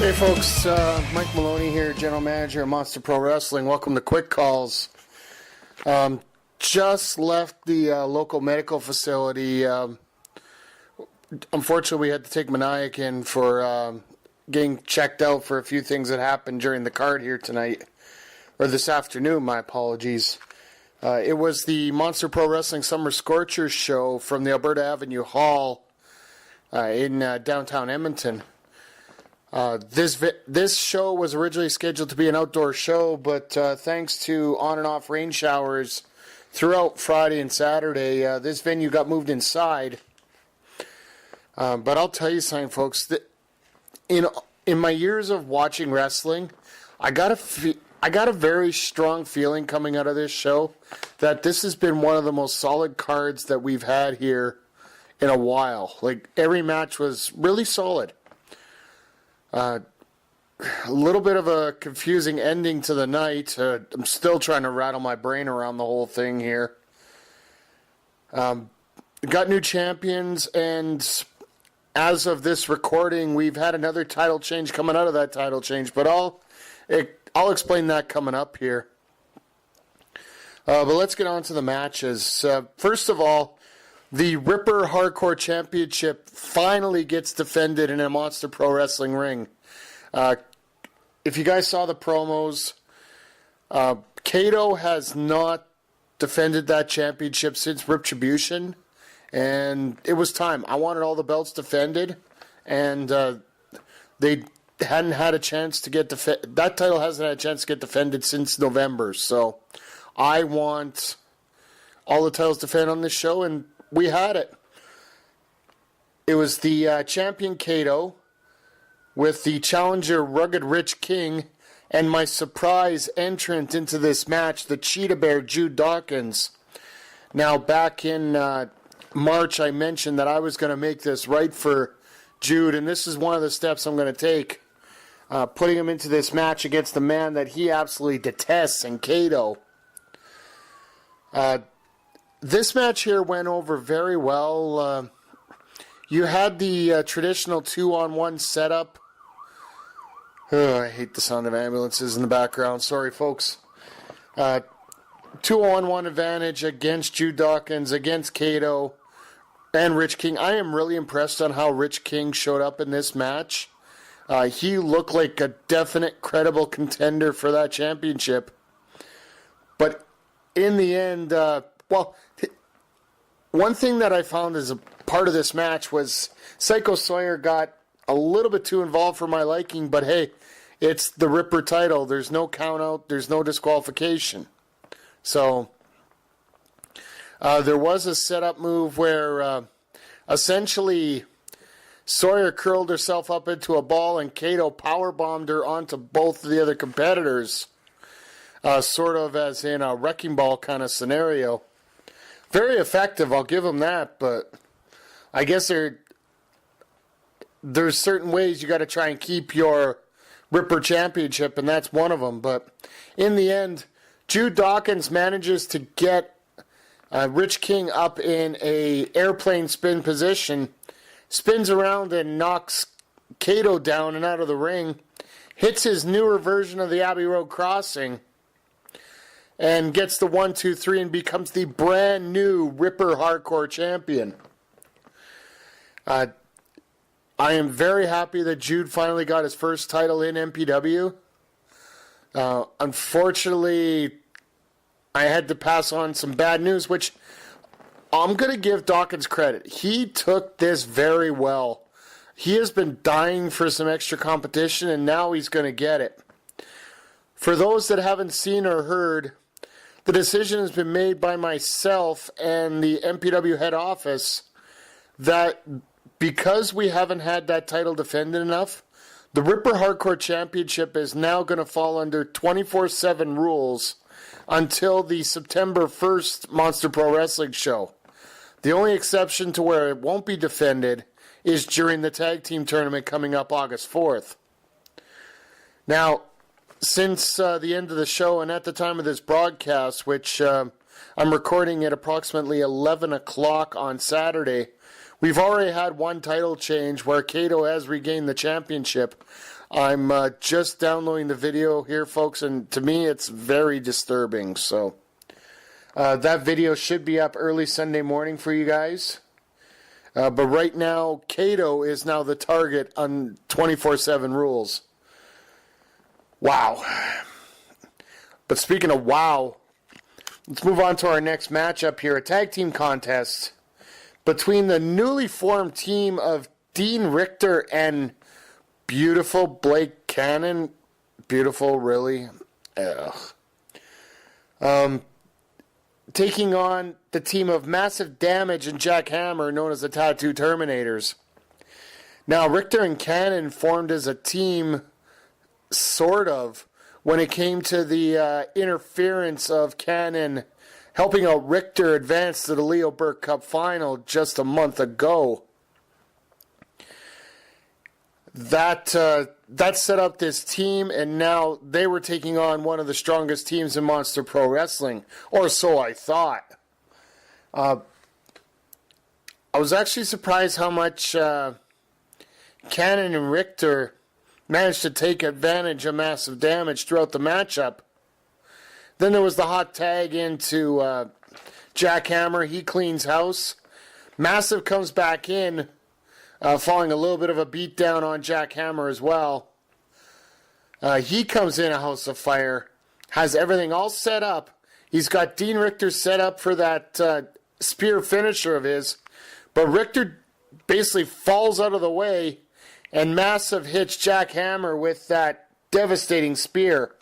Hey folks, Mike Malowany here, General Manager of Monster Pro Wrestling. Welcome to Quick Calls. Just left the local medical facility. Unfortunately, we had to take Maniac in for getting checked out for a few things that happened during the card here tonight. Or this afternoon, my apologies. It was the Monster Pro Wrestling Summer Scorcher show from the Alberta Avenue Hall in downtown Edmonton. This show was originally scheduled to be an outdoor show, but thanks to on and off rain showers throughout Friday and Saturday, this venue got moved inside. But I'll tell you something, folks. That in my years of watching wrestling, I got a very strong feeling coming out of this show that this has been one of the most solid cards that we've had here in a while. Like, every match was really solid. A little bit of a confusing ending to the night. I'm still trying to rattle my brain around the whole thing here. Got new champions, and as of this recording, we've had another title change coming out of that title change, but I'll explain that coming up here. But let's get on to the matches. First of all, the Ripper Hardcore Championship finally gets defended in a Monster Pro Wrestling ring. If you guys saw the promos, Kato has not defended that championship since Retribution, and it was time. I wanted all the belts defended, and they hadn't had a chance to get that title hasn't had a chance to get defended since November. So I want all the titles defended on this show, and we had it. It was the champion Kato with the challenger Rugged Rich King, and my surprise entrant into this match, the Cheetah Bear Jude Dawkins. Now, back in March, I mentioned that I was going to make this right for Jude, and this is one of the steps I'm going to take, putting him into this match against the man that he absolutely detests, and Kato. This match here went over very well. You had the traditional 2-on-1 setup. I hate the sound of ambulances in the background. Sorry, folks. 2-on-1 advantage against Jude Dawkins, against Kato, and Rich King. I am really impressed on how Rich King showed up in this match. He looked like a definite, credible contender for that championship. But in the end, one thing that I found as a part of this match was Psycho Sawyer got a little bit too involved for my liking, but hey, it's the Ripper title. There's no count out, there's no disqualification. So there was a setup move where essentially Sawyer curled herself up into a ball and Kato powerbombed her onto both of the other competitors, sort of as in a wrecking ball kind of scenario. Very effective, I'll give him that, but I guess there's certain ways you got to try and keep your Ripper Championship, and that's one of them. But in the end, Jude Dawkins manages to get Rich King up in a airplane spin position, spins around and knocks Kato down and out of the ring, hits his newer version of the Abbey Road Crossing, and gets the 1-2-3 and becomes the brand new Ripper Hardcore Champion. I am very happy that Jude finally got his first title in MPW. Unfortunately, I had to pass on some bad news, which I'm going to give Dawkins credit. He took this very well. He has been dying for some extra competition, and now he's going to get it. For those that haven't seen or heard, the decision has been made by myself and the MPW head office that because we haven't had that title defended enough, the Ripper Hardcore Championship is now going to fall under 24/7 rules until the September 1st Monster Pro Wrestling show. The only exception to where it won't be defended is during the tag team tournament coming up August 4th. Now, since the end of the show and at the time of this broadcast, which I'm recording at approximately 11 o'clock on Saturday, we've already had one title change where Kato has regained the championship. I'm just downloading the video here, folks, and to me it's very disturbing. So that video should be up early Sunday morning for you guys. But right now, Cato is now the target on 24/7 rules. Wow. But speaking of wow, let's move on to our next matchup here. A tag team contest between the newly formed team of Dean Richter and beautiful Blake Cannon. Beautiful, really? Ugh. Taking on the team of Massive Damage and Jack Hammer, known as the Tattoo Terminators. Now, Richter and Cannon formed as a team, sort of, when it came to the interference of Cannon helping out Richter advance to the Leo Burke Cup final just a month ago. That set up this team, and now they were taking on one of the strongest teams in Monster Pro Wrestling, or so I thought. I was actually surprised how much Cannon and Richter managed to take advantage of Massive Damage throughout the matchup. Then there was the hot tag into Jack Hammer. He cleans house. Massive comes back in, following a little bit of a beatdown on Jack Hammer as well. He comes in a house of fire, has everything all set up. He's got Dean Richter set up for that spear finisher of his, but Richter basically falls out of the way, and Massive hits Jack Hammer with that devastating spear.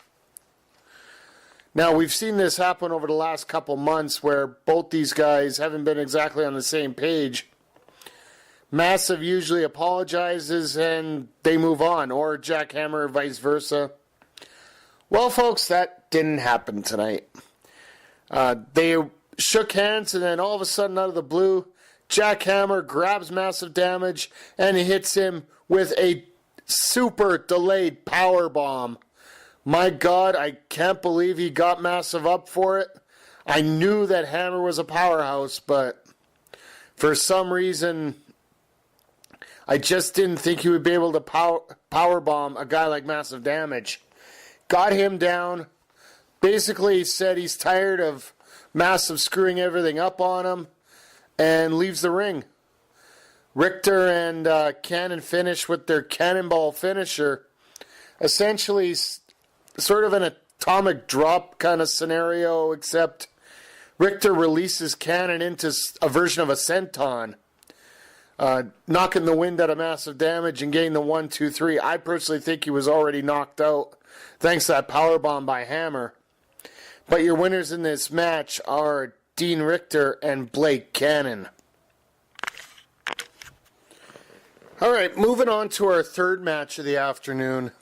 Now, we've seen this happen over the last couple months where both these guys haven't been exactly on the same page. Massive usually apologizes and they move on, or Jack Hammer, vice versa. Well, folks, that didn't happen tonight. They shook hands, and then all of a sudden, out of the blue, Jack Hammer grabs Massive Damage and he hits him with a super delayed power bomb. My God, I can't believe he got Massive up for it. I knew that Hammer was a powerhouse, but for some reason, I just didn't think he would be able to powerbomb a guy like Massive Damage. Got him down. Basically said he's tired of Massive screwing everything up on him and leaves the ring. Richter and Cannon finish with their cannonball finisher. Essentially sort of an atomic drop kind of scenario, except Richter releases Cannon into a version of a senton. Knocking the wind out of Massive Damage and getting the 1, 2, 3. I personally think he was already knocked out thanks to that powerbomb by Hammer. But your winners in this match are Dean Richter and Blake Cannon. Alright, moving on to our third match of the afternoon.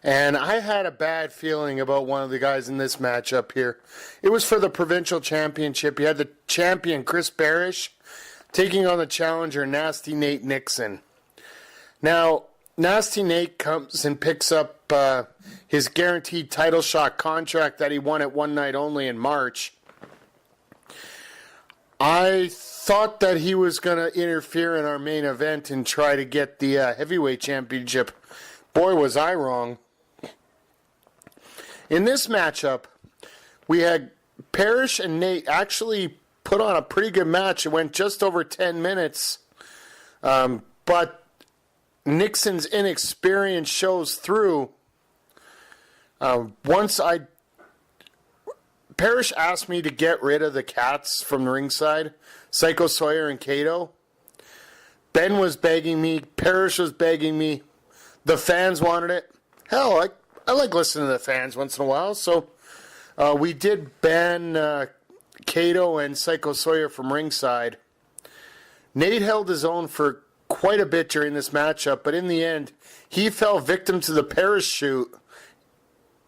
And I had a bad feeling about one of the guys in this matchup here. It was for the provincial championship. You had the champion, Chris Parrish, taking on the challenger, Nasty Nate Nixon. Now, Nasty Nate comes and picks up his guaranteed title shot contract that he won at One Night Only in March. I thought that he was going to interfere in our main event and try to get the heavyweight championship. Boy, was I wrong. In this matchup, we had Parrish and Nate actually put on a pretty good match. It went just over 10 minutes. But Nixon's inexperience shows through. Parrish asked me to get rid of the cats from the ringside, Psycho Sawyer and Cato. Ben was begging me. Parrish was begging me. The fans wanted it. Hell, I like listening to the fans once in a while. So we did ban Cato and Psycho Sawyer from ringside. Nate held his own for quite a bit during this matchup, but in the end, he fell victim to the parachute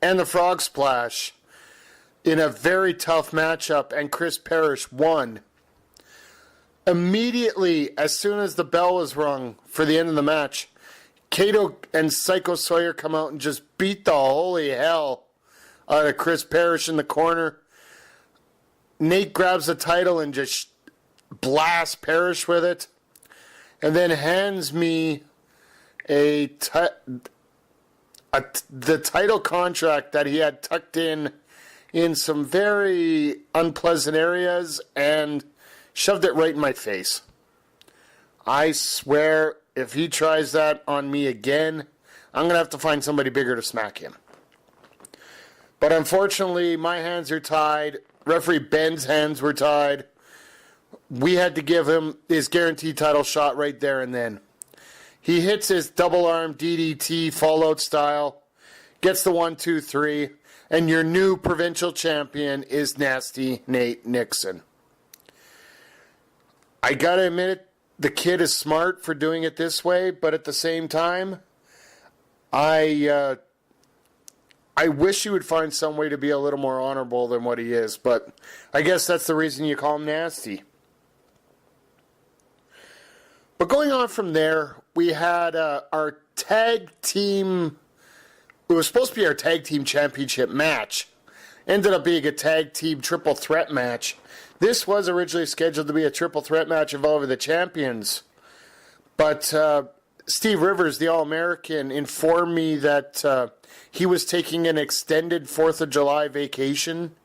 and the frog splash in a very tough matchup, and Chris Parrish won. Immediately, as soon as the bell was rung for the end of the match, Cato and Psycho Sawyer come out and just beat the holy hell out of Chris Parrish in the corner. Nate grabs the title and just blasts Parrish with it, and then hands me the title contract that he had tucked in some very unpleasant areas and shoved it right in my face. I swear, if he tries that on me again, I'm going to have to find somebody bigger to smack him. But unfortunately, my hands are tied. Referee Ben's hands were tied. We had to give him his guaranteed title shot right there and then. He hits his double arm DDT fallout style, gets the 1, 2, 3, and your new provincial champion is Nasty Nate Nixon. I gotta admit it, the kid is smart for doing it this way, but at the same time, I wish he would find some way to be a little more honorable than what he is, but I guess that's the reason you call him Nasty. But going on from there, we had our tag team, it was supposed to be our tag team championship match. Ended up being a tag team triple threat match. This was originally scheduled to be a triple threat match involving the champions. But Steve Rivers, the All-American, informed me that he was taking an extended 4th of July vacation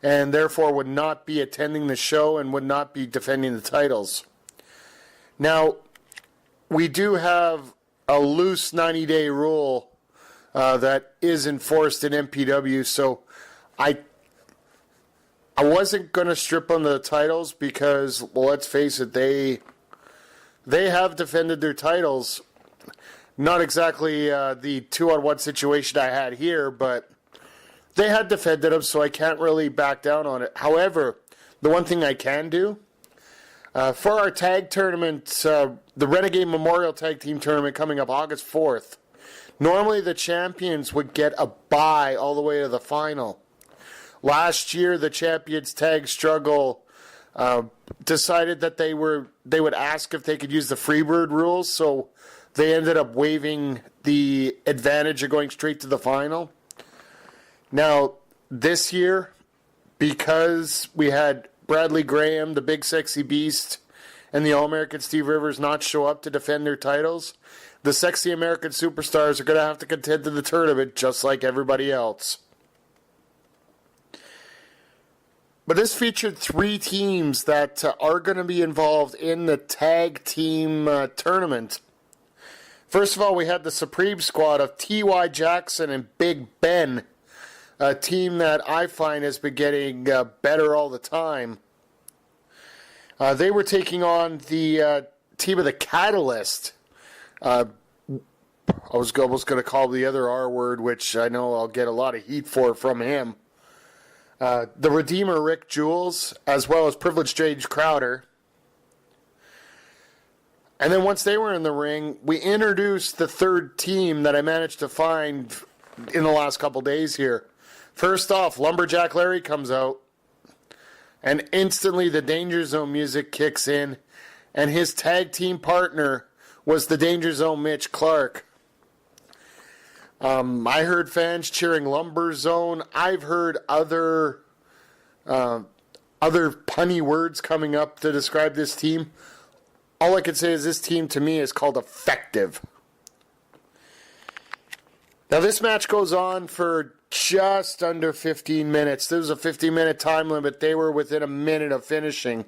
and therefore would not be attending the show and would not be defending the titles. Now, we do have a loose 90-day rule that is enforced in MPW, so I wasn't going to strip them the titles because, well, let's face it, they have defended their titles. Not exactly the 2-on-1 situation I had here, but they had defended them, so I can't really back down on it. However, the one thing I can do, for our tag tournament, the Renegade Memorial Tag Team Tournament coming up August 4th, normally the champions would get a bye all the way to the final. Last year, the champions tag struggle decided that they would ask if they could use the Freebird rules, so they ended up waiving the advantage of going straight to the final. Now, this year, because we had Bradley Graham, the Big Sexy Beast, and the All-American Steve Rivers not show up to defend their titles, the Sexy American Superstars are going to have to contend in the tournament just like everybody else. But this featured 3 teams that are going to be involved in the tag team tournament. First of all, we had the Supreme Squad of T.Y. Jackson and Big Ben, a team that I find has been getting better all the time. They were taking on the team of the Catalyst. I was almost going to call the other R word, which I know I'll get a lot of heat for from him. The Redeemer Rick Jules, as well as Privileged James Crowder. And then once they were in the ring, we introduced the third team that I managed to find in the last couple days here. First off, Lumberjack Larry comes out, and instantly the Danger Zone music kicks in, and his tag team partner was the Danger Zone Mitch Clark. I heard fans cheering Lumber Zone. I've heard other punny words coming up to describe this team. All I can say is this team to me is called effective. Now this match goes on for just under 15 minutes. There was a 15-minute time limit. They were within a minute of finishing.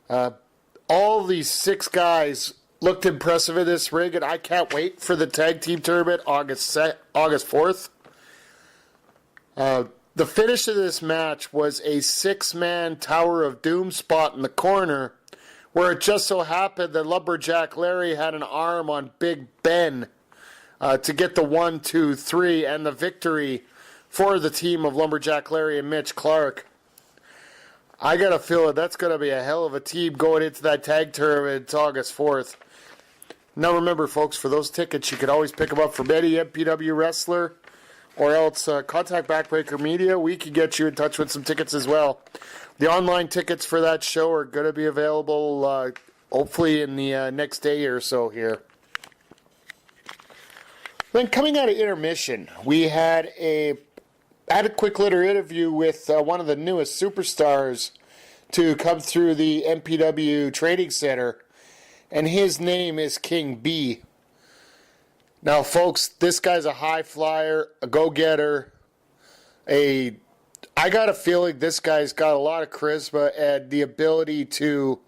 All these 6 guys looked impressive in this ring, and I can't wait for the tag team tournament August 4th. The finish of this match was a 6-man Tower of Doom spot in the corner, where it just so happened that Lumberjack Larry had an arm on Big Ben to get the 1, 2, 3 and the victory for the team of Lumberjack Larry and Mitch Clark. I got a feeling that's going to be a hell of a team going into that tag tournament August 4th. Now remember, folks, for those tickets, you can always pick them up from any MPW wrestler, or else contact Backbreaker Media. We can get you in touch with some tickets as well. The online tickets for that show are going to be available hopefully in the next day or so here. Then coming out of intermission, we had a quick little interview with one of the newest superstars to come through the MPW Training Center, and his name is King B. Now, folks, this guy's a high flyer, a go-getter, I got a feeling this guy's got a lot of charisma and the ability to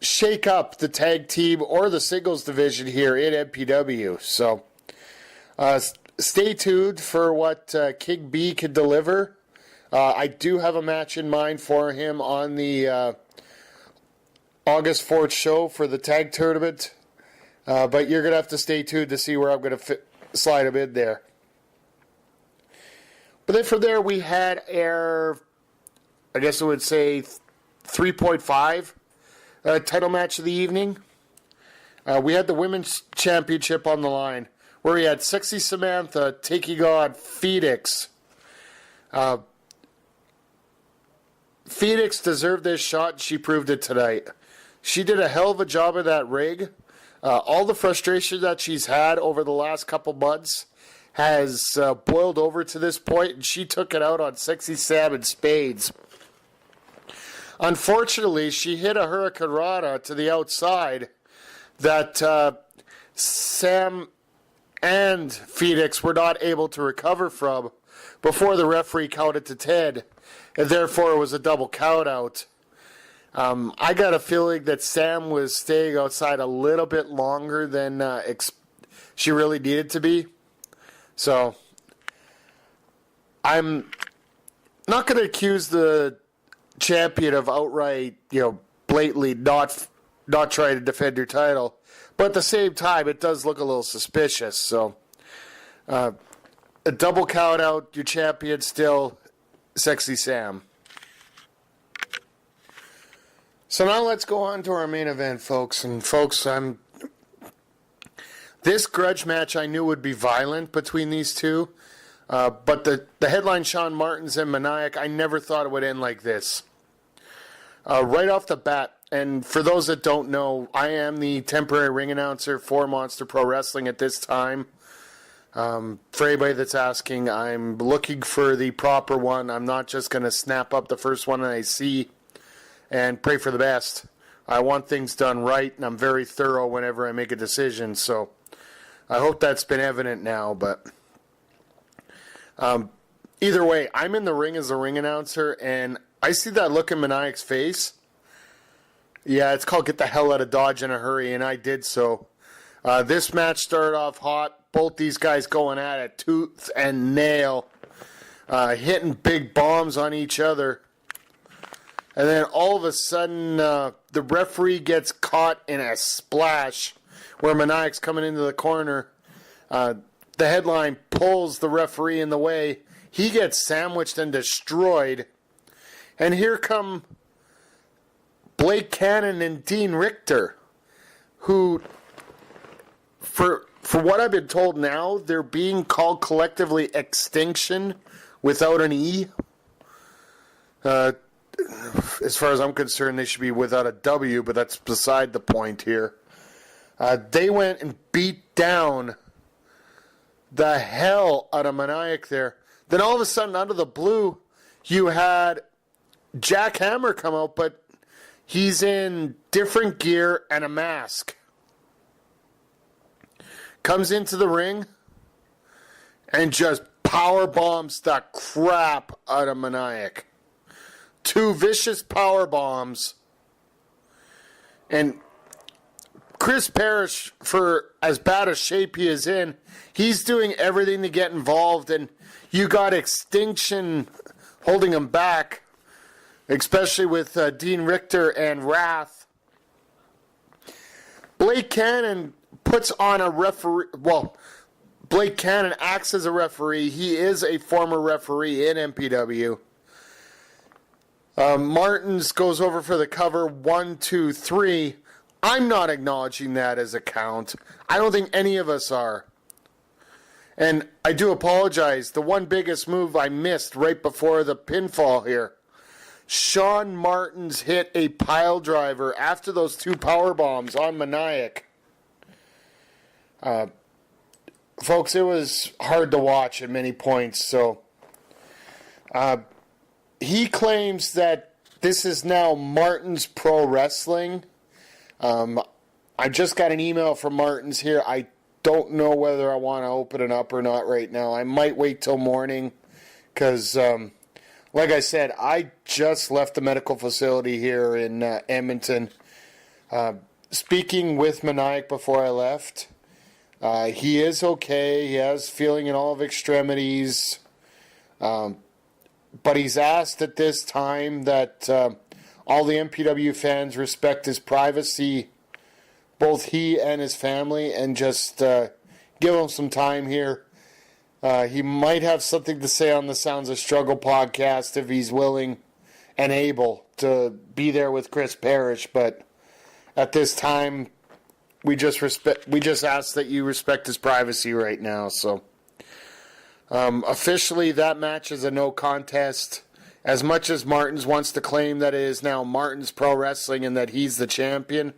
shake up the tag team or the singles division here in MPW. So, stay tuned for what King B can deliver. I do have a match in mind for him on the August 4th show for the tag tournament. But you're going to have to stay tuned to see where I'm going to slide him in there. But then from there, we had our, I guess I would say, 3.5 title match of the evening. We had the Women's Championship on the line, where we had Sexy Samantha taking on Phoenix. Phoenix deserved this shot, and she proved it tonight. She did a hell of a job of that rig. All the frustration that she's had over the last couple months has boiled over to this point, and she took it out on Sexy Sam in spades. Unfortunately, she hit a Hurricane Rana to the outside that Sam and Phoenix were not able to recover from before the referee counted to 10, and therefore it was a double count out. I got a feeling that Sam was staying outside a little bit longer than she really needed to be. So, I'm not going to accuse the champion of outright, blatantly not trying to defend her title. But at the same time, it does look a little suspicious. So, a double count out, your champion still, Sexy Sam. So now let's go on to our main event, folks. And folks, this grudge match I knew would be violent between these two. But the headline, Sean Martins and Maniac, I never thought it would end like this. Right off the bat, and for those that don't know, I am the temporary ring announcer for Monster Pro Wrestling at this time. For anybody that's asking, I'm looking for the proper one. I'm not just going to snap up the first one that I see and pray for the best. I want things done right, and I'm very thorough whenever I make a decision. So I hope that's been evident now. But either way, I'm in the ring as a ring announcer, and I see that look in Maniac's face. Yeah, it's called get the hell out of Dodge in a hurry, and I did so. This match started off hot. Both these guys going at it tooth and nail, hitting big bombs on each other. And then all of a sudden, the referee gets caught in a splash where Maniac's coming into the corner. The headline pulls the referee in the way. He gets sandwiched and destroyed. And here come Blake Cannon and Dean Richter, who, for what I've been told now, they're being called collectively Extinction without an E. As far as I'm concerned, they should be without a W, but that's beside the point here. They went and beat down the hell out of Maniac there. Then all of a sudden, out of the blue, you had Jack Hammer come out, but he's in different gear and a mask. Comes into the ring and just power bombs the crap out of Maniac. 2 vicious power bombs. And Chris Parrish, for as bad a shape he is in, he's doing everything to get involved, and you got Extinction holding him back, especially with Dean Richter and Wrath. Blake Cannon puts on a referee. Well, Blake Cannon acts as a referee. He is a former referee in MPW. Martins goes over for the cover, 1, 2, 3. I'm not acknowledging that as a count. I don't think any of us are. And I do apologize. The one biggest move I missed right before the pinfall here. Sean Martins hit a pile driver after those 2 power bombs on Maniac. Folks, it was hard to watch at many points. So, he claims that this is now Martins Pro Wrestling. I just got an email from Martins here. I don't know whether I want to open it up or not right now. I might wait till morning because, like I said, I just left the medical facility here in Edmonton. Speaking with Maniac before I left, he is okay. He has feeling in all of extremities. But he's asked at this time that all the MPW fans respect his privacy, both he and his family, and just give him some time here. He might have something to say on the Sounds of Struggle podcast if he's willing and able to be there with Chris Parrish, but at this time, we just ask that you respect his privacy right now. So, officially, that match is a no contest. As much as Martins wants to claim that it is now Martins Pro Wrestling and that he's the champion,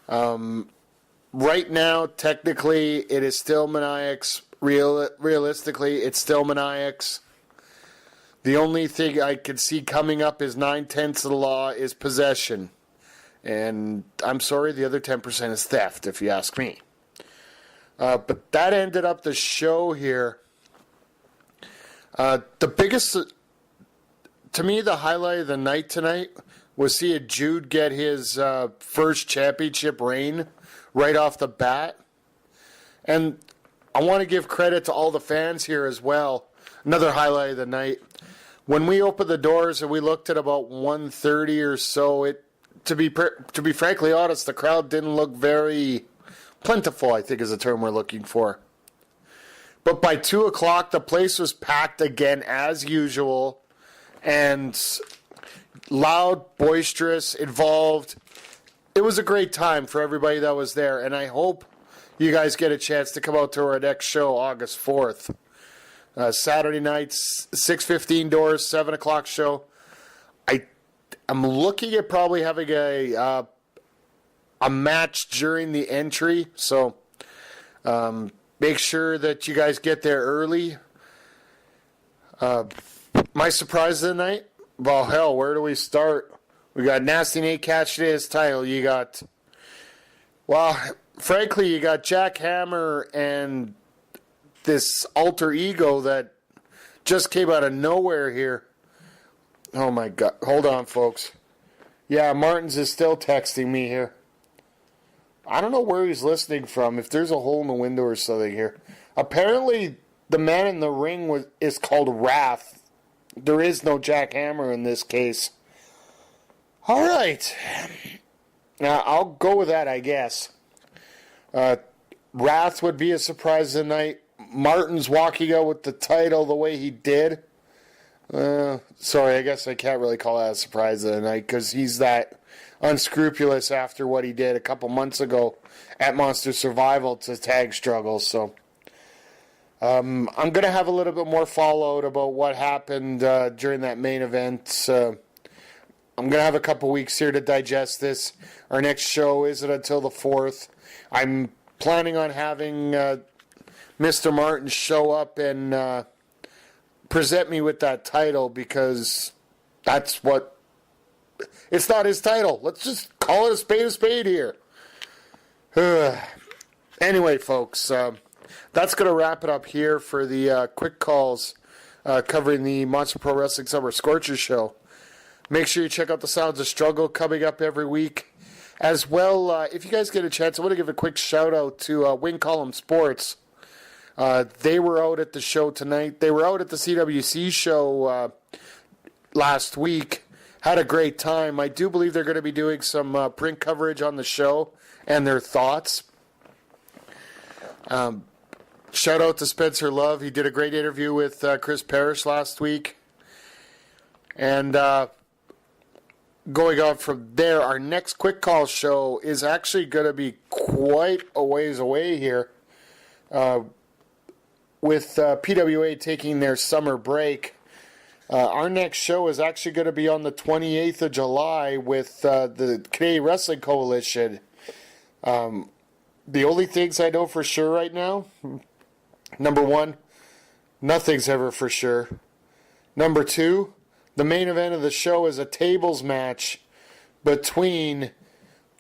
right now, technically, it is still Maniac's. Realistically, it's still Maniac's. The only thing I could see coming up is 9/10 of the law is possession. And I'm sorry, the other 10% is theft, if you ask me. But that ended up the show here. The biggest, to me, the highlight of the night tonight was seeing Jude get his first championship reign right off the bat. And I want to give credit to all the fans here as well. Another highlight of the night. When we opened the doors and we looked at about 1:30 or so, to be frankly honest, the crowd didn't look very plentiful, I think is the term we're looking for. But by 2 o'clock, the place was packed again as usual, and loud, boisterous, involved. It was a great time for everybody that was there, and I hope you guys get a chance to come out to our next show, August 4th. Saturday nights, 6:15 doors, 7 o'clock show. I'm looking at probably having a match during the entry, so make sure that you guys get there early. My surprise of the night? Well, hell, where do we start? We got Nasty Nate catching his title. You got, well, frankly, you got Jack Hammer and this alter ego that just came out of nowhere here. Oh my God. Hold on, folks. Yeah, Martins is still texting me here. I don't know where he's listening from, if there's a hole in the window or something here. Apparently, the man in the ring is called Wrath. There is no Jack Hammer in this case. All right. Now, I'll go with that, I guess. Wrath would be a surprise tonight. Martins walking out with the title the way he did. Sorry, I guess I can't really call that a surprise of the night because he's that unscrupulous after what he did a couple months ago at Monster Survival to tag struggles. So I'm going to have a little bit more fallout about what happened during that main event. I'm going to have a couple weeks here to digest this. Our next show isn't until the 4th. I'm planning on having Mr. Martin show up and present me with that title because that's what... It's not his title. Let's just call it a spade here. Anyway, folks, that's going to wrap it up here for the quick calls covering the Monster Pro Wrestling Summer Scorcher show. Make sure you check out the Sounds of Struggle coming up every week. As well, if you guys get a chance, I want to give a quick shout out to Wing Column Sports. They were out at the show tonight. They were out at the CWC show last week. Had a great time. I do believe they're going to be doing some print coverage on the show and their thoughts. Shout out to Spencer Love. He did a great interview with Chris Parrish last week. And going on from there, our next quick call show is actually going to be quite a ways away here. With PWA taking their summer break. Our next show is actually going to be on the 28th of July with the Canadian Wrestling Coalition. The only things I know for sure right now, number one, nothing's ever for sure. Number two, the main event of the show is a tables match between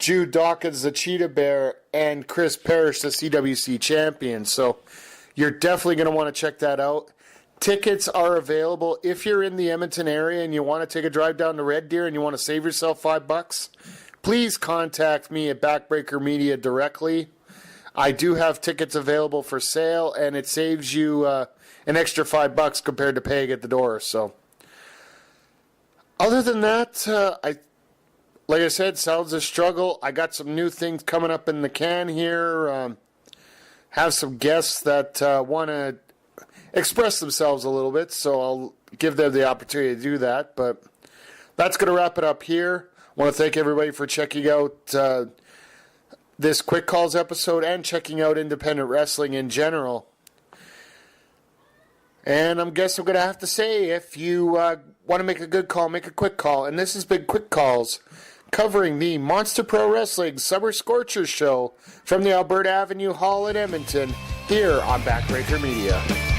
Jude Dawkins, the Cheetah Bear, and Chris Parrish, the CWC champion. So you're definitely going to want to check that out. Tickets are available if you're in the Edmonton area and you want to take a drive down to Red Deer and you want to save yourself $5. Please contact me at Backbreaker Media directly. I do have tickets available for sale, and it saves you an extra $5 compared to paying at the door. So, other than that, like I said, sounds a struggle. I got some new things coming up in the can here. Have some guests that want to express themselves a little bit, so I'll give them the opportunity to do that. But that's going to wrap it up here. I want to thank everybody for checking out this Quick Calls episode and checking out independent wrestling in general. And I guess I'm going to have to say, if you want to make a good call, make a quick call. And this has been Quick Calls, covering the Monster Pro Wrestling Summer Scorcher show from the Alberta Avenue Hall in Edmonton, here on Backbreaker Media.